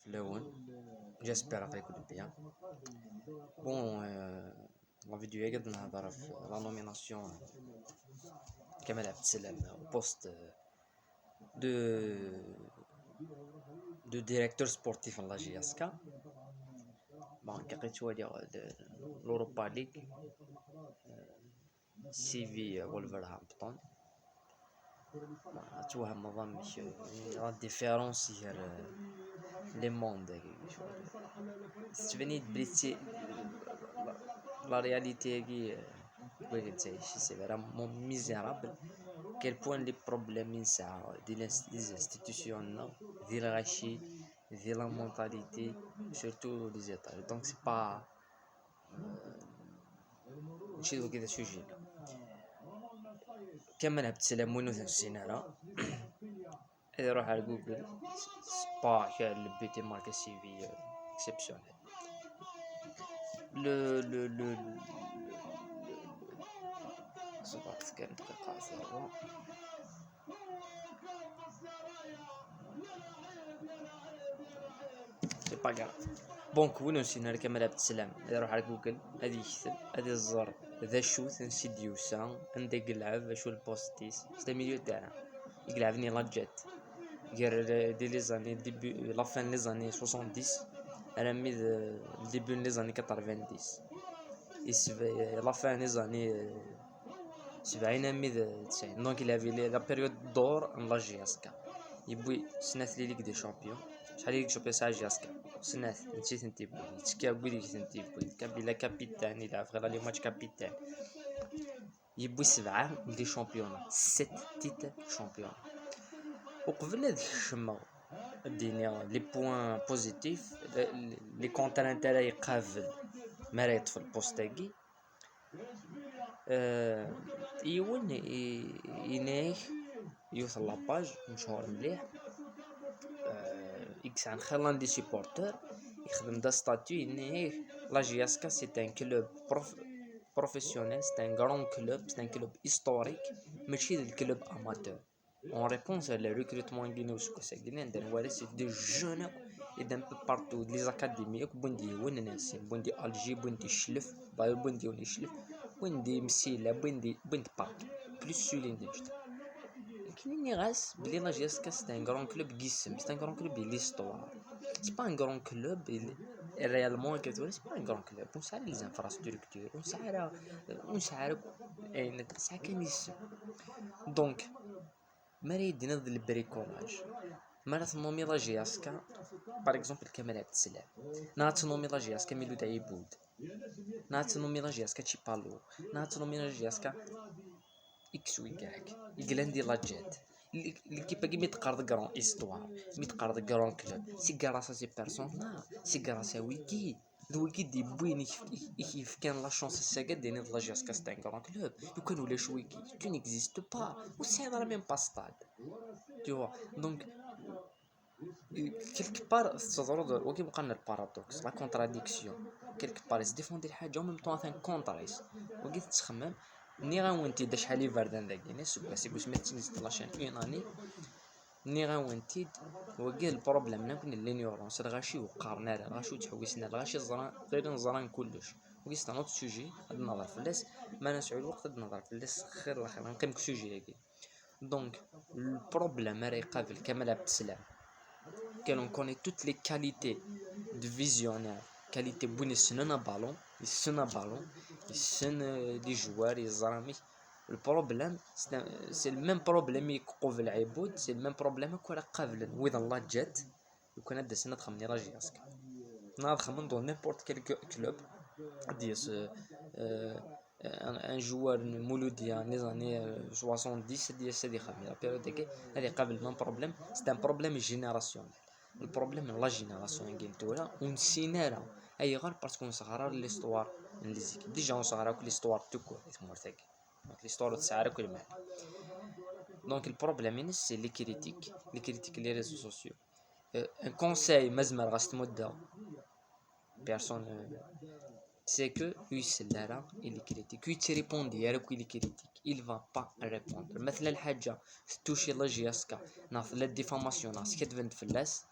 Léon, j'espère que vous bien. Bon, la vidéo est la nomination Kamel Abdeslam au poste de, de directeur sportif en la GSK. Bon, de l'Europa League, CV Wolverhampton. La différence hier les mondes. C'est venu de la réalité c'est vraiment misérable. Quel point les problèmes des institutions, de la hiérarchie, de la mentalité, surtout des États. Donc c'est pas شيء كذا سوجي كمان بتسلمونه السينارا إذا روح على جوجل سبا كان البيتي مارك سي في اكسبسيونيل le صباح كان دقيقة صغيرة سي با كاع بونك وين نسينا كمال عبد السلام إذا روح على جوجل هذه يكتب هذه الزر ذا شوت انسيديوسا عندك يلعب شو البوستيس ستا ميليو تاعنا يلعبني لا جيت غير دي لي زاني ديبي لا فان لي زاني 70 على ميد ديبي لي زاني 90 لا فان لي زاني 70 ميد 90 دونك il avait la période d'or en la GSK يبوي سنات لي ليغ دي شامبيون شحال ليغ شامبيون ساعه GSK سنات نسيت نتيبوي تسكا بوي نتيبوي كابي لا كابيتان يلعب غير لي ماتش كابيتان يبوي 7 دي شامبيون 7 تيتر شامبيون وقبل هاد الشمة الدنيا لي بوين بوزيتيف لي كونتر انتيري يقابل مريض في البوستاكي يون ينايح يوصل لاباج مشهور مليح اكس عن خلان دي سيبورتر يخدم دا ستاتيو ينايح لا جياسكا سي ان كلوب بروفيسيونيل سي ان غران كلوب سي ان كلوب هيستوريك ماشي الكلوب اماتور en réponse à le recrutement guinéen ندير ورث دي جون d'un peu partout les académies بوندي وين ناس بوندي الجي بوندي شلف باي بوندي ونشلف بوندي مسيله بوندي بارتو بلوس سولين ديجت كاينين غاس بلي لا جيسكا سي ان غران كلوب قسم سي ان غران كلوب ليستوار سي با ان غران كلوب ريالمون كتقول سي با ان غران كلوب ونسعى لي زانفراستركتور ونسعى يعني ساعه كان يسم دونك مالي يدينا ضد البريكولاج مالا تنومي لا جياسكا باغ اكزومبل كمال عبد السلام نا تنومي لا جياسكا ميلود عيبود نا تنومي لا جياسكا تشيبالو نا تنومي لا جياسكا اكس ويكاك يقلان دي لا جيت ليكيبا كي ميتقارض كرون استوار ميتقارض كرون كلوب سي كراسا سي بيرسون لا سي كراسا ويكي ويكي دي بوين يف كان لا شونس الساكا ديني لا جياسكا سي ان كرون كلوب يو كان ولاش ويكي تو نيكزيست با وسي راه ميم با ستاد tu vois donc quelque part تضرب وكيبقى لنا البارادوكس لا كونتراديكسيون quelque part يديفوندي الحاجه وميم طون ثان كونتريس وكي تخمم ني غاونتي دا شحال يبردان داك ناس باسي باش ما تنزل لاشين اون اني ني غاونتي وكاع البروبليم نكون لينيورونس غاشي وقارنا غاشي تحويسنا غاشي زران غير نزران كلش وكي ستا نوت سوجي هاد النظر فلاس ما نسعود الوقت هاد النظر فلاس خير الاخر نقيم سوجي هاكي دونك البروبلème est قابل كمال عبد السلام كانوا كوني toutes les qualités de visionnaire qualité بوين يسننا بالون يسن دي جوار يزرامي البروبلème سي الميم بروبليم يقوف العبود سي الميم بروبليم كون قابل ويذ الله جات يكون هذا سنه تخمني لا جياسك ناض خمن دون نيمبورت كيل كلوب ديس ان جوار مولوديان لي زاني 70 ديال سيدي خامي لا بيريود ديك هذه قابل من بروبليم سي ان بروبليم جينيراسيون البروبليم لا جينيراسيون قلتولا ونسينا راه اي غير باسكو صغار ليستوار من لي زيكيب ديجا صغار كل ليستوار توكو تمرتك دونك ليستوار تسعر كل مال دونك البروبليم سي لي كريتيك لي ريزو سوسيو ان كونساي مزمر غاستمد بيرسون c'est que il critique il répond il critique il va pas répondre مثلا الحاجه توشي لا جياسكا ناض لا ديفاماسيون ناس كتبنت فلاس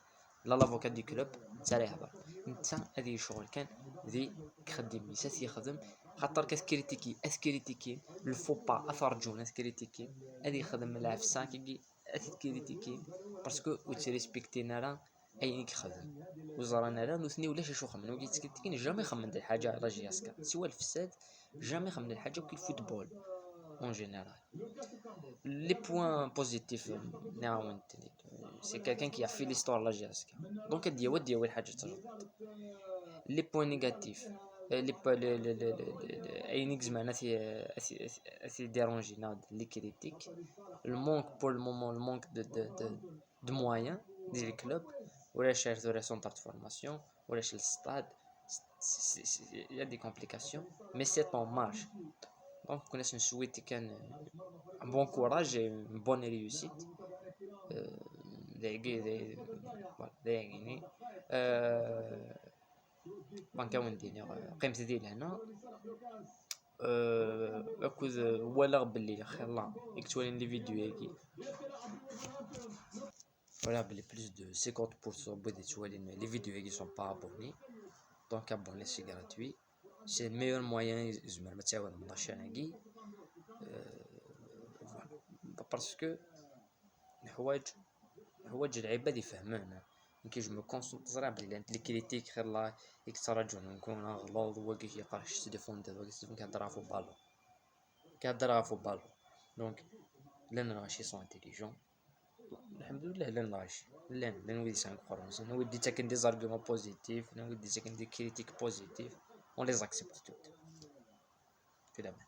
لا لافوكا دي كلوب نتا راه يهضر، نتا هذه شغل كان ذي كخدم ميسات يخدم، خاطر اسكريتيكي الفو با اثرجون اسكريتيكي هذه يخدم العفسه كي اسكريتيكي باسكو وتريسبكتينا راه اي يخدم وزرانا راه نوثني ولا شي شو خمن وكي تسكريتيكي جامي خمن دي الحاجه على جياسكا سوا الفساد جامي خمن الحاجه كي الفوتبول اون جينيرال. Les points positifs نعاونتني سي كالكان كي يعرف في ليستوار لا جاسكا دونك هادي هو ديال حاجه تجربت. لي بوين نيجاتيف اي نيك زعما سي ديرونجينا لي كريتيك المونك بور المومون المونك دو مويان ديال الكلوب ولا شارت ولا سونتر دو فورماسيون ولا الستاد يا دي كومبليكاسيون مي سي طون مارش دونك كنا نسويتي كان un bon courage et une bonne réussite. بنكون ديني قيمت ديال هنا اكوز ولا بلي خلا يكتولي لي فيديو هيك ولا بلي بلوس دو 50% بدي تولي لي فيديو هيك سون با ابوني دونك ابوني سي غراتوي سي الميور موين زعما تعاون من لاشين هاكي باسكو الحوايج العباد يفهمونا كي جو مو كونسونطرا بلي لي كريتيك خير الله يكتراجعو نكون غلوظ هو كي يقراش تليفوندير هو كيهضرها فو بالو دونك لا نراشي سون انتيليجون الحمد لله لا نراشي لا نودي سانك فرونس نودي تاكن دي زارغومون بوزيتيف نودي تاكن دي كريتيك بوزيتيف اون لي زاكسبت توت في الامان.